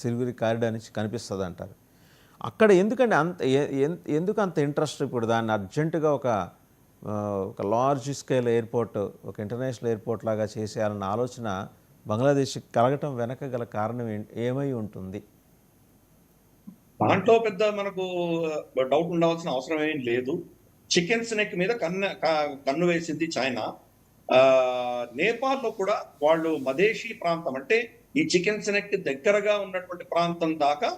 Siliguri corridor నుంచి కనిపిస్తుంది అంటారు. అక్కడ ఎందుకండి అంత ఎందుకు అంత ఇంట్రెస్ట్ ఇప్పుడు దాన్ని అర్జెంటుగా ఒక లార్జ్ స్కేల్ ఎయిర్పోర్ట్, ఒక ఇంటర్నేషనల్ ఎయిర్పోర్ట్ లాగా చేసేయాలన్న ఆలోచన బంగ్లాదేశ్కి కలగటం వెనక గల కారణం ఏమై ఉంటుంది? దాంట్లో పెద్ద మనకు డౌట్ ఉండవలసిన అవసరం ఏం లేదు. చికెన్ స్నెక్ మీద కన్ను వేసింది చైనా. నేపాల్లో కూడా వాళ్ళు మదేశీ ప్రాంతం అంటే ఈ చికెన్ స్నెక్ దగ్గరగా ఉన్నటువంటి ప్రాంతం దాకా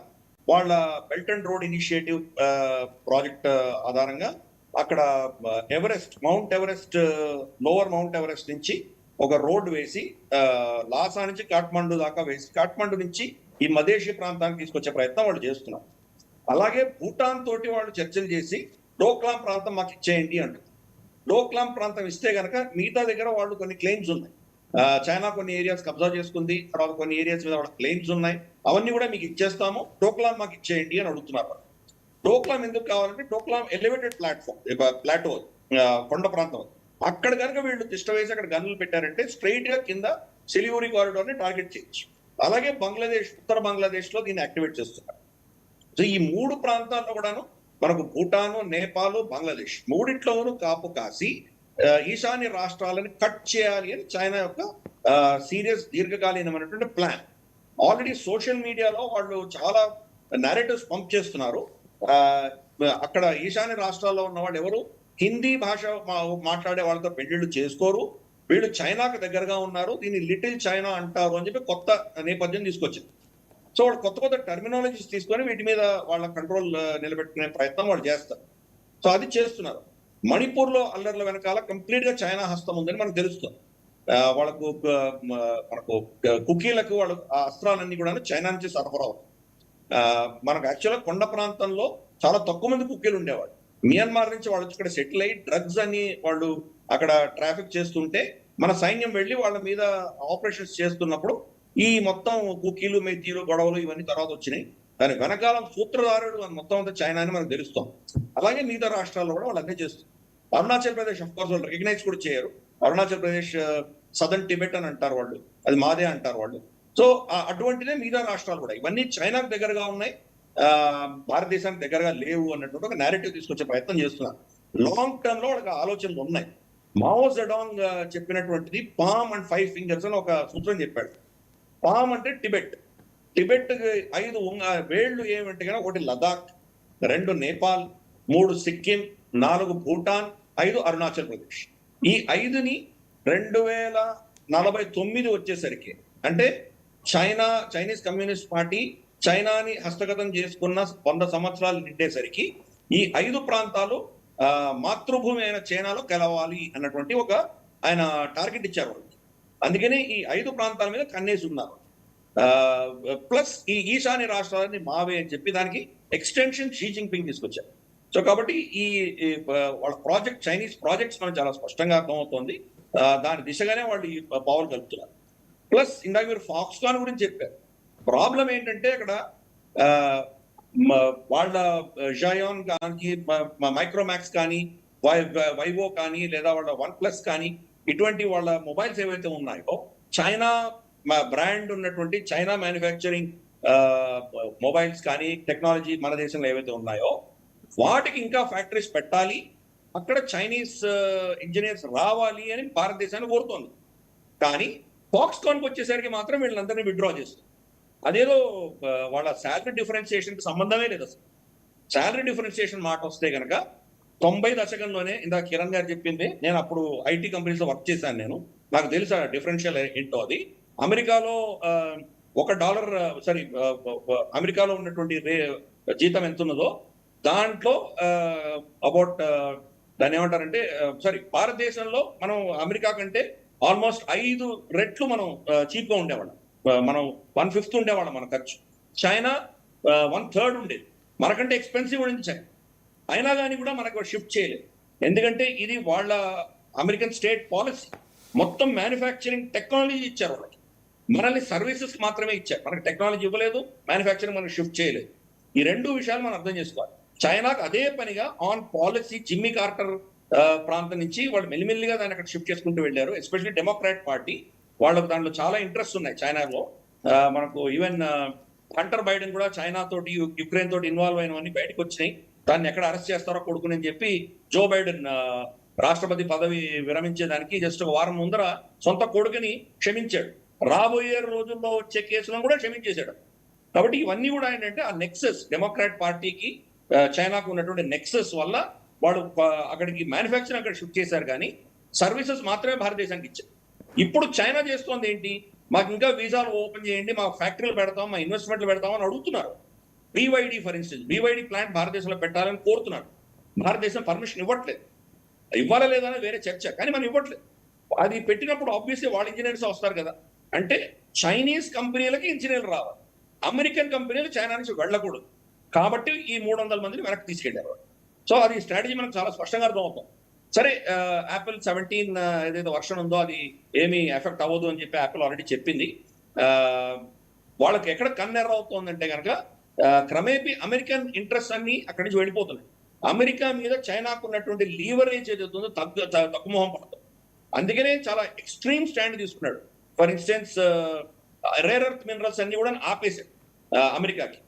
వాళ్ళ belt and road initiative project ఆధారంగా అక్కడ mount Everest, lower mount Everest నుంచి ఒక రోడ్ వేసి లాసా నుంచి కాఠ్మండు దాకా వేసి కాఠ్మండు నుంచి ఈ మదేశీ ప్రాంతానికి తీసుకొచ్చే ప్రయత్నం వాళ్ళు చేస్తున్నారు. అలాగే భూటాన్ తోటి వాళ్ళు చర్చలు చేసి డోక్లాం ప్రాంతం మాకు ఇచ్చేయండి అంటారు. డోక్లాం ప్రాంతం ఇస్తే గనక మిగతా దగ్గర వాళ్ళు కొన్ని క్లెయిమ్స్ ఉన్నాయి. చైనా కొన్ని ఏరియాస్ కబ్జా చేసుకుంది, తర్వాత కొన్ని ఏరియాస్ మీద వాళ్ళ క్లెయిమ్స్ ఉన్నాయి. అవన్నీ కూడా మీకు ఇచ్చేస్తాము, డోక్లాం మాకు ఇచ్చేయండి అని అడుగుతున్నారు. డోక్లాం ఎందుకు కావాలంటే డోక్లాం ఎలివేటెడ్ ప్లాటో, కొండ ప్రాంతం. అక్కడ కనుక వీళ్ళు తిష్ట వేసి అక్కడ గన్నులు పెట్టారంటే స్ట్రైట్ గా కింద సిలిగురి కారిడార్ ని టార్గెట్ చేయొచ్చు. అలాగే బంగ్లాదేశ్, ఉత్తర బంగ్లాదేశ్ లో దీన్ని యాక్టివేట్ చేస్తున్నారు. సో ఈ మూడు ప్రాంతాల్లో కూడాను మనకు భూటాను, నేపాల్, బంగ్లాదేశ్ మూడిట్లోనూ కాపు కాసి ఈశాన్య రాష్ట్రాలను కట్ చేయాలి అని చైనా యొక్క సీరియస్ దీర్ఘకాలీనమైనటువంటి ప్లాన్. ఆల్రెడీ సోషల్ మీడియాలో వాళ్ళు చాలా నారేటివ్స్ పంప్ చేస్తున్నారు. అక్కడ ఈశాన్య రాష్ట్రాల్లో ఉన్న వాళ్ళు ఎవరు హిందీ భాష మాట్లాడే వాళ్ళతో పెళ్లిళ్ళు చేసుకోరు, వీళ్ళు చైనాకు దగ్గరగా ఉన్నారు, దీన్ని లిటిల్ చైనా అంటారు అని చెప్పి కొత్త నేపథ్యం తీసుకొచ్చింది. సో వాళ్ళు కొత్త కొత్త టర్మినాలజీస్ తీసుకొని వీటి మీద వాళ్ళ కంట్రోల్ నిలబెట్టుకునే ప్రయత్నం వాళ్ళు చేస్తారు. సో అది చేస్తున్నారు. మణిపూర్ లో అల్లర్ల వెనకాల కంప్లీట్ గా చైనా హస్తం ఉందని మనకు తెలుస్తుంది. మనకు కుకీలకు వాళ్ళు ఆ అస్త్రాలన్నీ కూడా చైనా నుంచి సరఫరా అవుతాయి. మనకు యాక్చువల్గా కొండ ప్రాంతంలో చాలా తక్కువ మంది కుకీలు ఉండేవాళ్ళు. మియన్మార్ నుంచి వాళ్ళు ఇక్కడ సెటిల్ అయ్యి డ్రగ్స్ అని వాళ్ళు అక్కడ ట్రాఫిక్ చేస్తుంటే మన సైన్యం వెళ్ళి వాళ్ళ మీద ఆపరేషన్స్ చేస్తున్నప్పుడు ఈ మొత్తం కుకీలు, మెతీలు, గొడవలు ఇవన్నీ తర్వాత వచ్చినాయి. దాని వెనకాలం సూత్రధారుడు అని మొత్తం అంతా చైనా అని మనకు తెలుస్తాం. అలాగే మిగతా రాష్ట్రాల్లో కూడా వాళ్ళు అన్నీ చేస్తారు. అరుణాచల్ ప్రదేశ్ అఫ్ కోర్స్ వాళ్ళు రికగ్నైజ్ కూడా చేయరు. అరుణాచల్ ప్రదేశ్ సదర్న్ టిబెట్ అని అంటారు వాళ్ళు, అది మాదే అంటారు వాళ్ళు. సో అటువంటిదే మిగతా రాష్ట్రాలు కూడా ఇవన్నీ చైనాకు దగ్గరగా ఉన్నాయి, భారతదేశానికి దగ్గరగా లేవు అన్నటువంటి ఒక నేరేటివ్ తీసుకొచ్చే ప్రయత్నం చేస్తున్నారు. లాంగ్ టర్మ్ లో వాళ్ళకి ఆలోచనలు ఉన్నాయి. మావో జెడాంగ్ చెప్పినటువంటిది పామ్ అండ్ 5 ఫింగర్స్ అని ఒక సూత్రం చెప్పాడు. పామ్ అంటే టిబెట్, టిబెట్ 5 వేళ్లు ఏమంటే కనుక 1 లదాఖ్, 2 నేపాల్, 3 సిక్కిం, 4 భూటాన్, 5 అరుణాచల్ ప్రదేశ్. ఈ 5ని 2049 వచ్చేసరికి అంటే చైనీస్ కమ్యూనిస్ట్ పార్టీ చైనాని హస్తగతం చేసుకున్న 100 సంవత్సరాలు నిండేసరికి ఈ 5 ప్రాంతాలు మాతృభూమి అయిన చైనాలో కలవాలి అన్నటువంటి ఒక ఆయన టార్గెట్ ఇచ్చారు వాళ్ళకి. అందుకని ఈ 5 ప్రాంతాల మీద కన్నేసి ఉన్నారు. ప్లస్ ఈ ఈశాన్య రాష్ట్రాలని మావే అని చెప్పి దానికి ఎక్స్టెన్షన్ షీ జిన్పింగ్ తీసుకొచ్చారు. సో కాబట్టి ఈ వాళ్ళ ప్రాజెక్ట్, చైనీస్ ప్రాజెక్ట్స్ మనకు చాలా స్పష్టంగా అర్థమవుతోంది. దాని దిశగానే వాళ్ళు ఈ పావులు కలుపుతున్నారు. ప్లస్ ఇందాక మీరు ఫాక్స్కాన్ గురించి చెప్పారు. ప్రాబ్లం ఏంటంటే అక్కడ వాళ్ళ జయాన్ కానీ, మైక్రోమాక్స్ కానీ, వైవో కానీ, లేదా వాళ్ళ OnePlus కానీ, ఇటువంటి వాళ్ళ మొబైల్స్ ఏవైతే ఉన్నాయో చైనా బ్రాండ్ ఉన్నటువంటి చైనా మ్యానుఫ్యాక్చరింగ్ మొబైల్స్ కానీ, టెక్నాలజీ మన దేశంలో ఏవైతే ఉన్నాయో వాటికి ఇంకా ఫ్యాక్టరీస్ పెట్టాలి, అక్కడ చైనీస్ ఇంజనీర్స్ రావాలి అని భారతదేశాన్ని కోరుతోంది. కానీ ఫాక్స్కాన్కి వచ్చేసరికి మాత్రం వీళ్ళందరినీ విత్డ్రా చేస్తుంది. అదేదో వాళ్ళ శాలరీ డిఫరెన్షియేషన్కి సంబంధమే లేదు అసలు. శాలరీ డిఫరెన్షియేషన్ మాట వస్తే కనుక 90 దశకంలోనే ఇందాక కిరణ్ గారు చెప్పింది, నేను అప్పుడు ఐటీ కంపెనీస్ లో వర్క్ చేశాను, నాకు తెలుసు ఆ డిఫరెన్షియల్ ఏంటో. అది అమెరికాలో $1 అమెరికాలో ఉన్నటువంటి జీతం ఎంత ఉన్నదో దాంట్లో అబౌట్ దాన్ని ఏమంటారంటే భారతదేశంలో మనం అమెరికా కంటే ఆల్మోస్ట్ 5 రెట్లు మనం చీప్ గా ఉండేవాళ్ళం. మనం 1/5 ఉండేవాళ్ళం మన ఖర్చు. చైనా 1/3 ఉండేది, మనకంటే ఎక్స్పెన్సివ్ ఉండేది చైనా. అయినా కానీ కూడా మనకు షిఫ్ట్ చేయలేదు, ఎందుకంటే ఇది వాళ్ళ అమెరికన్ స్టేట్ పాలసీ. మొత్తం మ్యానుఫ్యాక్చరింగ్ టెక్నాలజీ ఇచ్చారు వాళ్ళకి, మనల్ని సర్వీసెస్ మాత్రమే ఇచ్చారు, మనకి టెక్నాలజీ ఇవ్వలేదు, మ్యానుఫ్యాక్చరింగ్ మనకు షిఫ్ట్ చేయలేదు. ఈ 2 విషయాలు మనం అర్థం చేసుకోవాలి. చైనాకు అదే పనిగా ఆన్ పాలసీ జిమ్మీ కార్టర్ ప్రాంతం నుంచి వాళ్ళు మెల్లిమెల్లిగా దాన్ని అక్కడ షిఫ్ట్ చేసుకుంటూ వెళ్ళారు. ఎస్పెషల్లీ డెమోక్రాట్ పార్టీ వాళ్ళకు దాంట్లో చాలా ఇంట్రెస్ట్ ఉన్నాయి చైనాలో. మనకు ఈవెన్ హంటర్ బైడెన్ కూడా చైనా తోటి యుక్రెయిన్ తోటి ఇన్వాల్వ్ అయినవన్నీ బయటకు వచ్చినాయి. దాన్ని ఎక్కడ అరెస్ట్ చేస్తారో కొడుకుని అని చెప్పి జో బైడెన్ రాష్ట్రపతి పదవి విరమించేదానికి జస్ట్ ఒక వారం ముందర సొంత కొడుకుని క్షమించాడు. రాబోయే రోజుల్లో వచ్చే కేసులను కూడా క్షమించేశాడు. కాబట్టి ఇవన్నీ కూడా ఏంటంటే ఆ నెక్సెస్ డెమోక్రాట్ పార్టీకి చైనాకు ఉన్నటువంటి నెక్సెస్ వల్ల వాడు అక్కడికి మ్యానుఫ్యాక్చరింగ్ అక్కడ షిఫ్ట్ చేశారు, కానీ సర్వీసెస్ మాత్రమే భారతదేశానికి ఇచ్చారు. ఇప్పుడు చైనా చేస్తోంది ఏంటి, మాకు ఇంకా వీసాలు ఓపెన్ చేయండి, మా ఫ్యాక్టరీలు పెడతాం, మా ఇన్వెస్ట్మెంట్లు పెడతాం అని అడుగుతున్నారు. BYD for instance, BYD plant భారతదేశంలో పెట్టాలని కోరుతున్నారు. భారతదేశం పర్మిషన్ ఇవ్వట్లేదు. ఇవ్వాలా లేదని వేరే చర్చ, కానీ మనం ఇవ్వట్లేదు. అది పెట్టినప్పుడు ఆబ్వియస్లీ వాళ్ళ ఇంజనీర్స్ వస్తారు కదా. అంటే చైనీస్ కంపెనీలకి ఇంజనీర్లు రావాలి, అమెరికన్ కంపెనీలు చైనా నుంచి వెళ్ళకూడదు. కాబట్టి ఈ 300 మందిని వెనక్కి తీసుకెళ్లారు. సో అది స్ట్రాటజీ మనకు చాలా స్పష్టంగా అర్థమవుతుంది. సరే, యాపిల్ 17 ఏదైతే వర్షన్ ఉందో అది ఏమీ ఎఫెక్ట్ అవ్వదు అని చెప్పి యాపిల్ ఆల్రెడీ చెప్పింది. వాళ్ళకి ఎక్కడ కన్నెర్ర అవుతుందంటే కనుక క్రమేపీ అమెరికన్ ఇంట్రెస్ట్ అన్ని అక్కడి నుంచి వెళ్ళిపోతున్నాయి. అమెరికా మీద చైనాకు ఉన్నటువంటి లీవరేజ్ ఏదైతుందో తగ్గుమోహం పడుతుంది. అందుకనే చాలా ఎక్స్ట్రీమ్ స్టాండ్ తీసుకున్నాడు. For instance rare earth minerals అన్ని కూడా ఆపేశాడు అమెరికాకి.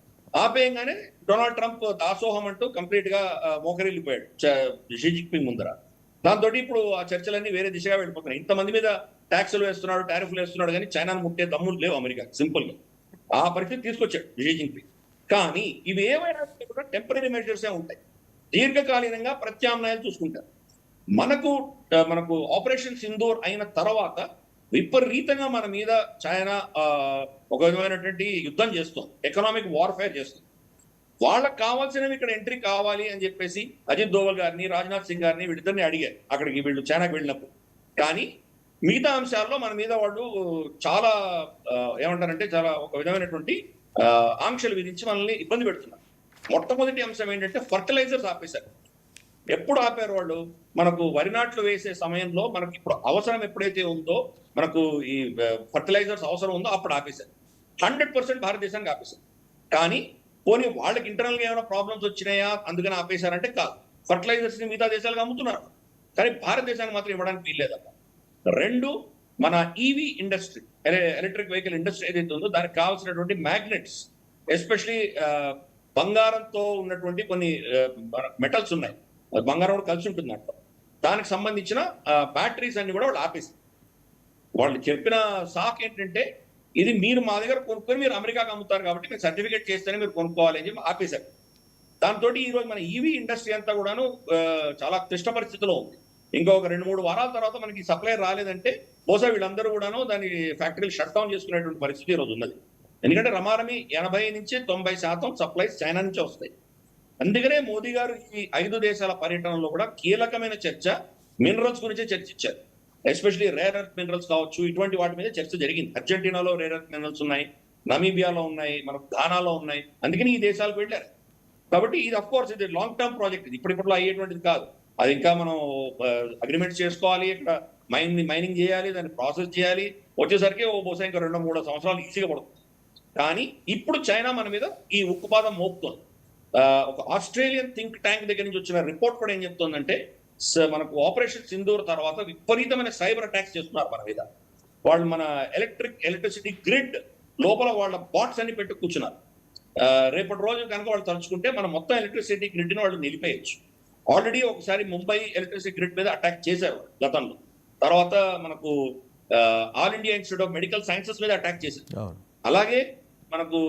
ఆపేయంగానే డొనాల్డ్ ట్రంప్ దాసోహం అంటూ కంప్లీట్ గా మోకరిల్లిపోయాడు షీ జిన్పింగ్ ముందర. దాంతో ఇప్పుడు ఆ చర్చలన్నీ వేరే దిశగా వెళ్ళిపోతున్నాయి. ఇంతమంది మీద ట్యాక్సులు వేస్తున్నాడు, టారిఫ్లు వేస్తున్నాడు, కానీ చైనాను ముట్టే దమ్ములు లేవు అమెరికా. సింపుల్ గా ఆ పరిస్థితి తీసుకొచ్చాడు షీ జిన్పింగ్. కానీ ఇవి ఏవైనా కూడా టెంపరీ మెజర్స్ ఉంటాయి, దీర్ఘకాలీనంగా ప్రత్యామ్నాయాలు చూసుకుంటారు. మనకు ఆపరేషన్ సింధూర్ అయిన తర్వాత విపరీతంగా మన మీద చైనా ఒక విధమైనటువంటి యుద్ధం చేస్తుంది, ఎకనామిక్ వార్ఫేర్ చేస్తుంది. వాళ్ళకి కావాల్సినవి ఇక్కడ ఎంట్రీ కావాలి అని చెప్పేసి అజిత్ దోవల్ గారిని, రాజ్నాథ్ సింగ్ గారిని వీళ్ళిద్దరిని అడిగారు అక్కడికి వీళ్ళు చైనాకి వెళ్ళినప్పుడు. కానీ మిగతా అంశాల్లో మన మీద వాళ్ళు చాలా ఏమంటారంటే చాలా ఒక విధమైనటువంటి ఆంక్షలు విధించి మనల్ని ఇబ్బంది పెడుతున్నారు. మొట్టమొదటి అంశం ఏంటంటే ఫర్టిలైజర్స్ ఆపేశారు. ఎప్పుడు ఆపారు వాళ్ళు? మనకు వరి నాట్లు వేసే సమయంలో మనకి ఇప్పుడు అవసరం ఎప్పుడైతే ఉందో, మనకు ఈ ఫర్టిలైజర్స్ అవసరం ఉందో అప్పుడు ఆపేశారు. 100% భారతదేశానికి ఆపేశారు. కానీ పోనీ వాళ్ళకి ఇంటర్నల్ గా ఏమైనా ప్రాబ్లమ్స్ వచ్చినాయా అందుకని ఆపేశారంటే కాదు. ఫర్టిలైజర్స్ ని మిగతా దేశాలకు అమ్ముతున్నారు, కానీ భారతదేశానికి మాత్రం ఇవ్వడానికి వీల్లేదట. 2, మన EV industry, electric vehicle industry ఏదైతే ఉందో దానికి కావాల్సినటువంటి మ్యాగ్నెట్స్, ఎస్పెషలీ బంగారంతో ఉన్నటువంటి కొన్ని మెటల్స్ ఉన్నాయి, బంగారం కూడా కలిసి ఉంటుంది అట్లా, దానికి సంబంధించిన బ్యాటరీస్ అన్ని కూడా వాళ్ళు ఆపేస్తారు. వాళ్ళు చెప్పిన సాక్ ఏంటంటే ఇది మీరు మా దగ్గర కొనుక్కొని మీరు అమెరికాకి అమ్ముతారు కాబట్టి మీరు సర్టిఫికేట్ చేస్తేనే మీరు కొనుక్కోవాలి అని చెప్పి ఆపేశారు. దాంతో ఈ రోజు మన ఈవీ ఇండస్ట్రీ అంతా కూడాను చాలా క్లిష్ట పరిస్థితిలో ఉంది. ఇంకా ఒక 2-3 వారాల తర్వాత మనకి సప్లై రాలేదంటే బహుశా వీళ్ళందరూ కూడాను దాని ఫ్యాక్టరీలు షట్ డౌన్ చేసుకునేటువంటి పరిస్థితి ఈ రోజు ఉన్నది. ఎందుకంటే రమారమి 80-90% సప్లైస్ చైనా నుంచే వస్తాయి. అందుకనే మోదీ గారు ఈ 5 దేశాల పర్యటనలో కూడా కీలకమైన చర్చ మినరల్స్ గురించే చర్చించారు. ఎస్పెషలీ రేర్ ఎర్త్ మినరల్స్ కావచ్చు, ఇటువంటి వాటి మీద చర్చ జరిగింది. అర్జెంటీనాలో రేర్ ఎర్త్ మినరల్స్ ఉన్నాయి, నమీబియాలో ఉన్నాయి, మనకు ఘానాలో ఉన్నాయి. అందుకని ఈ దేశాలకు వెళ్ళారు. కాబట్టి ఇది అఫ్ కోర్స్ ఇది లాంగ్ టర్మ్ ప్రాజెక్ట్, ఇది ఇప్పటిలో అయ్యేటువంటిది కాదు. అది ఇంకా మనం అగ్రిమెంట్స్ చేసుకోవాలి, ఇక్కడ మైనింగ్ చేయాలి, దాన్ని ప్రాసెస్ చేయాలి, వచ్చేసరికి బహుశా ఇంకా 2-3 సంవత్సరాలు ఈజీగా పడుతుంది. కానీ ఇప్పుడు చైనా మన మీద ఈ ఉక్కుపాదం మోపుతోంది. ఒక ఆస్ట్రేలియన్ థింక్ ట్యాంక్ దగ్గర నుంచి వచ్చిన రిపోర్ట్ కూడా ఏం చెప్తోందంటే మనకు ఆపరేషన్ సింధూర్ తర్వాత విపరీతమైన సైబర్ అటాక్స్ చేస్తున్నారు మన మీద. వాళ్ళు మన ఎలక్ట్రిసిటీ గ్రిడ్ లోపల వాళ్ళ బాట్స్ అన్ని పెట్టి కూర్చున్నారు. రేపటి రోజు కనుక వాళ్ళు తలుచుకుంటే మనం మొత్తం ఎలక్ట్రిసిటీ గ్రిడ్ ని వాళ్ళు నిలిపేయచ్చు. ఆల్రెడీ ఒకసారి ముంబై ఎలక్ట్రిసిటీ గ్రిడ్ మీద అటాక్ చేశారు గతంలో. తర్వాత మనకు all India institute of medical sciences మీద అటాక్ చేశారు. అలాగే మనకు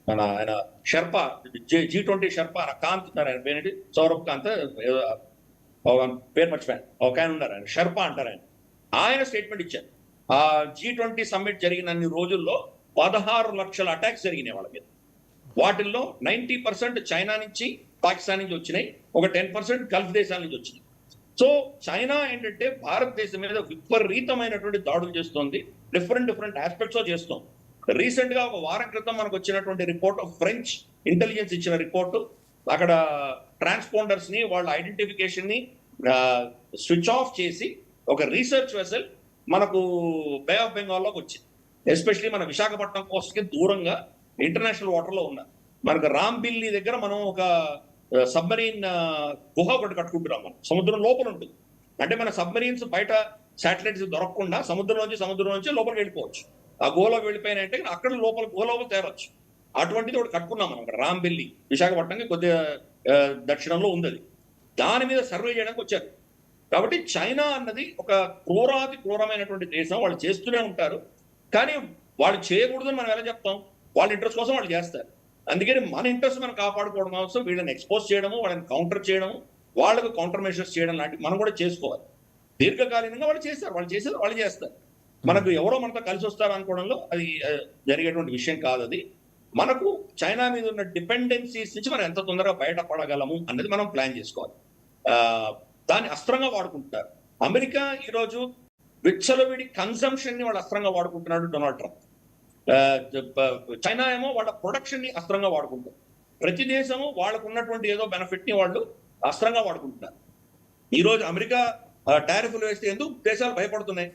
మన ఆయన షెర్పా G20 షెర్పా కాంత్ ఉన్నారు, ఆయన పేరేంటి, సౌరభ్ కాంత్ పేరు మర్చిపోయాను, ఒక ఆయన ఉన్నారు, ఆయన షెర్పా అంటారు. ఆయన స్టేట్మెంట్ ఇచ్చారు. ఆ G20 సమ్మిట్ జరిగిన అన్ని రోజుల్లో 16 లక్షల అటాక్స్ జరిగినాయి వాళ్ళ మీద. వాటిల్లో 90% చైనా నుంచి, పాకిస్తాన్ నుంచి వచ్చినాయి, ఒక 10% గల్ఫ్ దేశాల నుంచి వచ్చినాయి. సో చైనా ఏంటంటే భారతదేశం మీద విపరీతమైనటువంటి దాడులు చేస్తోంది, డిఫరెంట్ ఆస్పెక్ట్స్ లో చేస్తోంది. రీసెంట్ గా ఒక వారం క్రితం మనకు వచ్చినటువంటి రిపోర్ట్, ఫ్రెంచ్ ఇంటెలిజెన్స్ ఇచ్చిన రిపోర్టు, అక్కడ ట్రాన్స్పోండర్స్ ని వాళ్ళ ఐడెంటిఫికేషన్ ని స్విచ్ ఆఫ్ చేసి ఒక రీసెర్చ్ వెసల్ మనకు బే ఆఫ్ బెంగాల్లోకి వచ్చింది. ఎస్పెషలీ మన విశాఖపట్నం కోస్ట్ కి దూరంగా ఇంటర్నేషనల్ వాటర్ లో ఉన్నారు. మనకు రాంబిల్లి దగ్గర మనం ఒక సబ్మరీన్ గుహ ఒకటి కట్టుకుంటున్నాం. మనం సముద్రం లోపల ఉంటుంది. అంటే మన సబ్మరీన్స్ బయట శాటిలైట్స్ దొరకకుండా సముద్రం నుంచి లోపలికి వెళ్ళిపోవచ్చు. ఆ గోలోకి వెళ్ళిపోయినాయంటే అక్కడ లోపల తేరొచ్చు. అటువంటిది ఒకటి కట్టుకున్నాం మనం అక్కడ రాంబెల్లి, విశాఖపట్నంకి కొద్దిగా దక్షిణంలో ఉంది అది. దాని మీద సర్వే చేయడానికి వచ్చారు. కాబట్టి చైనా అన్నది ఒక క్రూరమైనటువంటి దేశం. వాళ్ళు చేస్తూనే ఉంటారు. కానీ వాళ్ళు చేయకూడదని మనం ఎలా చెప్తాం? వాళ్ళ ఇంట్రెస్ట్ కోసం వాళ్ళు చేస్తారు. అందుకని మన ఇంట్రెస్ట్ మనం కాపాడుకోవడం కోసం వీళ్ళని ఎక్స్‌పోజ్ చేయడము, వాళ్ళని కౌంటర్ చేయడము, వాళ్ళకు కౌంటర్ మెజర్స్ చేయడం లాంటివి మనం కూడా చేసుకోవాలి. దీర్ఘకాలీనంగా వాళ్ళు చేశారు. వాళ్ళు చేసేది వాళ్ళు చేస్తారు. మనకు ఎవరో మనతో కలిసొస్తారు అనుకోవడంలో అది జరిగేటువంటి విషయం కాదది. మనకు చైనా మీద ఉన్న డిపెండెన్సీస్ నుంచి మనం ఎంత తొందరగా బయటపడగలము అన్నది మనం ప్లాన్ చేసుకోవాలి. దాన్ని అస్త్రంగా వాడుకుంటున్నారు. అమెరికా ఈరోజు విచ్చలవిడి కన్సంప్షన్ ని వాళ్ళు అస్త్రంగా వాడుకుంటున్నాడు డొనాల్డ్ ట్రంప్. చైనా ఏమో వాళ్ళ ప్రొడక్షన్ ని అస్త్రంగా వాడుకుంటారు. ప్రతి దేశము వాళ్ళకు ఉన్నటువంటి ఏదో బెనిఫిట్ ని వాళ్ళు అస్త్రంగా వాడుకుంటున్నారు. ఈ రోజు అమెరికా టారిఫ్లు వేస్తే ఎందుకు దేశాలు భయపడుతున్నాయి?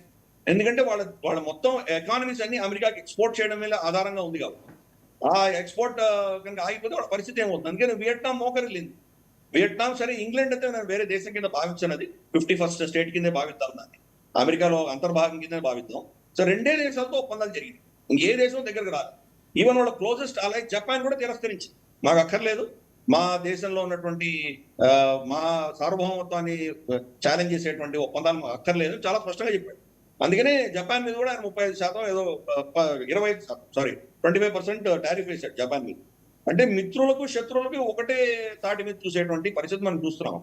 ఎందుకంటే వాళ్ళ మొత్తం ఎకానమీస్ అన్ని అమెరికాకి ఎక్స్పోర్ట్ చేయడం మీద ఆధారంగా ఉంది కాబట్టి. ఆ ఎక్స్పోర్ట్ కనుక ఆగిపోతే వాళ్ళ పరిస్థితి ఏమవుతుంది? అందుకని వియట్నాం మోకరిల్లింది. వియట్నాం సరే, ఇంగ్లాండ్ అయితే నేను వేరే దేశం కింద భావించినది, 51st స్టేట్ కిందే భావిద్దాం దాన్ని. అమెరికాలో అంతర్భాగం కింద భావిద్దాం. సో రెండే దేశాలతో ఒప్పందాలు జరిగింది. ఇంకే దేశం దగ్గరకు రాదు. ఈవెన్ వాళ్ళ క్లోజెస్ట్ అలై జపాన్ కూడా తిరస్కరించింది. మాకు అక్కర్లేదు, మా దేశంలో ఉన్నటువంటి మా సార్వభౌమత్వాన్ని ఛాలెంజ్ చేసేటువంటి ఒప్పందాలు మాకు అక్కర్లేదు చాలా స్పష్టంగా చెప్పాడు. అందుకనే జపాన్ మీద కూడా ఆయన 35% ఏదో 25% టారిఫ్ వేశాడు జపాన్ మీద. అంటే మిత్రులకు శత్రువులకు ఒకటే తాటి మీద చూసేటువంటి పరిస్థితి మనం చూస్తున్నాం.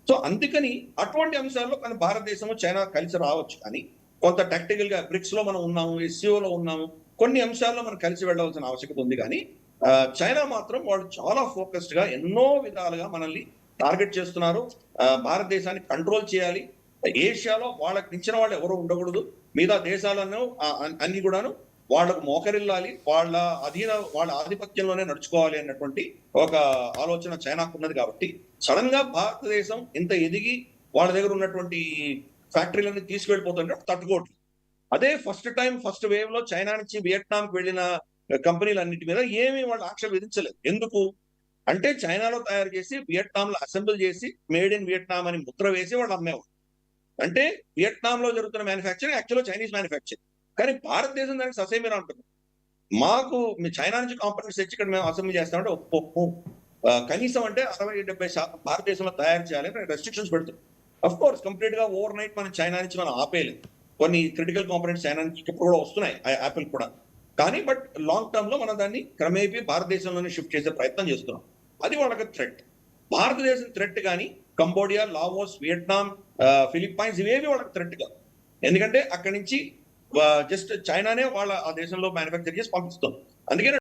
సో అందుకని అటువంటి అంశాల్లో కానీ భారతదేశము చైనా కలిసి రావచ్చు. కానీ కొంత టాక్టికల్ గా బ్రిక్స్ లో మనం ఉన్నాము, ఎస్సీఓలో ఉన్నాము, కొన్ని అంశాల్లో మనం కలిసి వెళ్ళవలసిన ఆవశ్యకత ఉంది. కానీ చైనా మాత్రం వాళ్ళు చాలా ఫోకస్డ్ గా ఎన్నో విధాలుగా మనల్ని టార్గెట్ చేస్తున్నారు. భారతదేశాన్ని కంట్రోల్ చేయాలి. ఏషియాలో వాళ్ళకి మించిన వాళ్ళు ఎవరు ఉండకూడదు. మిగతా దేశాలను అన్ని కూడాను వాళ్ళకు మోకరిల్లాలి, వాళ్ళ ఆధిపత్యంలోనే నడుచుకోవాలి అన్నటువంటి ఒక ఆలోచన చైనాకు ఉన్నది. కాబట్టి సడన్ గా భారతదేశం ఇంత ఎదిగి వాళ్ళ దగ్గర ఉన్నటువంటి ఫ్యాక్టరీలన్నీ తీసుకెళ్లిపోతుంటే తట్టుకోవట్లేదు. అదే ఫస్ట్ వేవ్ లో చైనా నుంచి వియట్నాంకి వెళ్ళిన కంపెనీలన్నిటి మీద ఏమీ వాళ్ళు ఆంక్షలు విధించలేదు. ఎందుకు అంటే చైనాలో తయారు చేసి వియట్నాంలో అసెంబుల్ చేసి మేడ్ ఇన్ వియట్నాం అని ముద్ర వేసి వాళ్ళు అమ్మేవాళ్ళు. అంటే వియట్నాంలో జరుగుతున్న మ్యానుఫ్యాక్చరింగ్ యాక్చువల్గా చైనీస్ మ్యానుఫ్యాక్చరింగ్. కానీ భారతదేశం దానికి ససేమిరా ఉంటుంది. మాకు మీ చైనా నుంచి కాంపనెంట్స్ తెచ్చి ఇక్కడ మేము అసెంబ్లీ చేస్తామంటే ఒప్పుకో. కనీసం అంటే 60-70% భారతదేశంలో తయారు చేయాలని రెస్ట్రిక్షన్స్ పెడుతుంది. అఫ్ కోర్స్ కంప్లీట్ గా ఓవర్ నైట్ మనం చైనా నుంచి మనం ఆపేయలేదు. కొన్ని క్రిటికల్ కాంపనెంట్స్ చైనా నుంచి ఇప్పుడు కూడా వస్తున్నాయి, యాపిల్ కూడా. కానీ బట్ లాంగ్ టర్మ్ లో మనం దాన్ని క్రమేపీ భారతదేశంలోనే షిఫ్ట్ చేసే ప్రయత్నం చేస్తున్నాం. అది వాళ్ళకి థ్రెట్. భారతదేశం థ్రెట్ కానీ కంబోడియా, లావోస్, వియట్నాం, ఫిలిప్పైన్స్ ఇవేవి వాళ్ళకి థ్రెట్ కాదు. ఎందుకంటే అక్కడి నుంచి జస్ట్ చైనానే వాళ్ళ ఆ దేశంలో మ్యానుఫ్యాక్చర్ చేసి పంపిస్తుంది. అందుకని